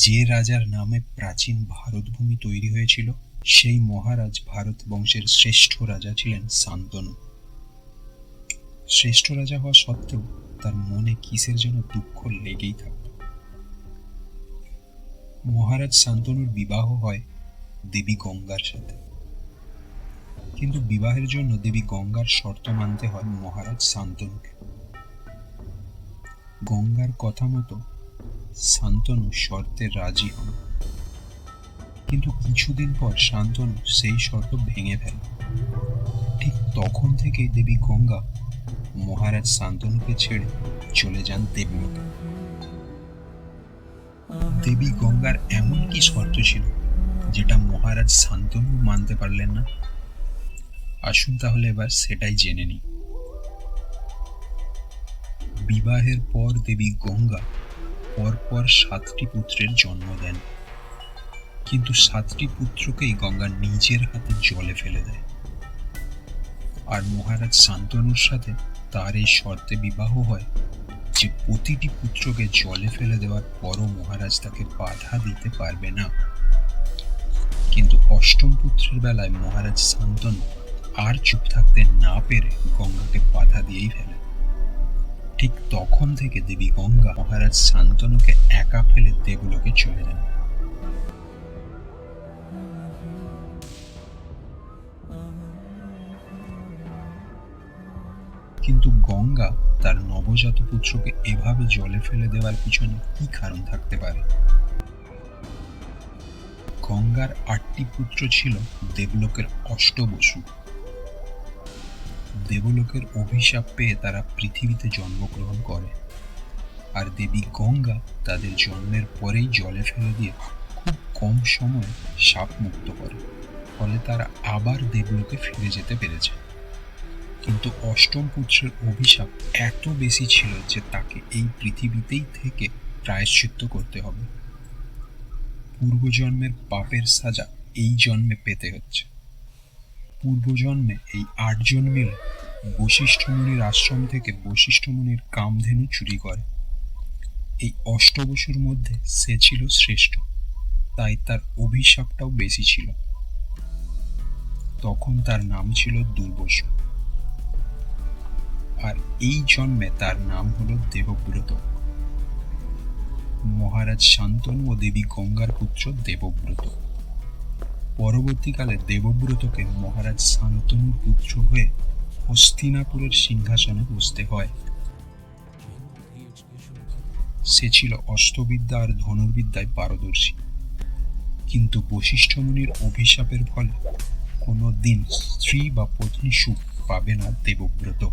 যে রাজার নামে প্রাচীন ভারতভূমি তৈরি হয়েছিল, সেই মহারাজ ভারত বংশের শ্রেষ্ঠ রাজা ছিলেন শান্তনু। শ্রেষ্ঠ রাজা হওয়া সত্ত্বেও তার মনে কিসের যেন দুঃখ লেগেই থাকত। মহারাজ শান্তনুর বিবাহ হয় দেবী গঙ্গার সাথে, কিন্তু বিবাহের জন্য দেবী গঙ্গার শর্ত মানতে হয় মহারাজ শান্তনুকে। গঙ্গার কথা মতো শান্তনু শর্তে রাজি হন, কিন্তু কিছুদিন পর শান্তনু সেই শর্ত ভেঙে ফেলে। ঠিক তখন থেকেই দেবী গঙ্গা মহারাজ শান্তনুকে ছেড়ে চলে যান দেবলোকে। দেবী গঙ্গার এমন কি শর্ত ছিল যেটা মহারাজ শান্তনু মানতে পারলেন না? আসুন তাহলে এবার সেটাই জেনে নিই। বিবাহের পর দেবী গঙ্গা পরপর 7টি পুত্রের জন্ম দেন, কিন্তু 7টি পুত্রকেই গঙ্গা নিজের হাতে জলে ফেলে দেয়। আর মহারাজ শান্তনুর সাথে তার এই শর্তে বিবাহ হয় যে প্রতিটি পুত্রকে জলে ফেলে দেওয়ার পরও মহারাজ তাকে বাধা দিতে পারবে না। কিন্তু 8ম পুত্রের বেলায় মহারাজ শান্তনু আর চুপ থাকতে না পেরে গঙ্গাকে বাধা দিয়েই ফেলে। ঠিক তখন থেকে দেবী গঙ্গা মহারাজ শান্তনুকে একা ফেলে দেবলোকে চলে যান। কিন্তু গঙ্গা তার নবজাত পুত্রকে এভাবে জলে ফেলে দেওয়ার পিছনে কি কারণ থাকতে পারে? গঙ্গার 8টি পুত্র ছিল দেবলোকের অষ্টবসু। দেবলোকের অভিশাপ পেয়ে তারা পৃথিবীতে জন্মগ্রহণ করে, আর দেবী গঙ্গা তাদের জন্মের পরেই জলে ফেলে দিয়ে খুব কম সময়ে শাপ মুক্ত করে, ফলে তারা আবার দেবলোকে ফিরে যেতে পেরেছে। কিন্তু 8ম পুত্রের অভিশাপ এত বেশি ছিল যে তাকে এই পৃথিবীতেই থেকে প্রায়শ্চিত্ত করতে হবে। পূর্বজন্মের পাপের সাজা এই জন্মে পেতে হচ্ছে। পূর্বজন্মে এই 8 জন মিলে বশিষ্ঠ মুনির আশ্রম থেকে বশিষ্ঠ মুনির কামধেনু চুরি করে। এই অষ্টবসুর মধ্যে সে ছিল শ্রেষ্ঠ, তাই তার অভিশাপটাও বেশি ছিল। তখন তার নাম ছিল দুর্বসু, আর এই জন্মে তার নাম হলো দেবব্রত। মহারাজ শান্তনু ও দেবী গঙ্গার পুত্র দেবব্রত। পরবর্তীকালে দেবব্রতকে মহারাজ শান্তনুর পুত্র হয়ে হস্তিনাপুরের সিংহাসনে বসতে হয়। সে ছিল অস্ত্রবিদ্যা আর ধনুর্বিদ্যায় পারদর্শী, কিন্তু বশিষ্ঠ মুনির অভিশাপের ফলে কোনো দিন স্ত্রী বা পত্নী সুখ পাবে না দেবব্রত।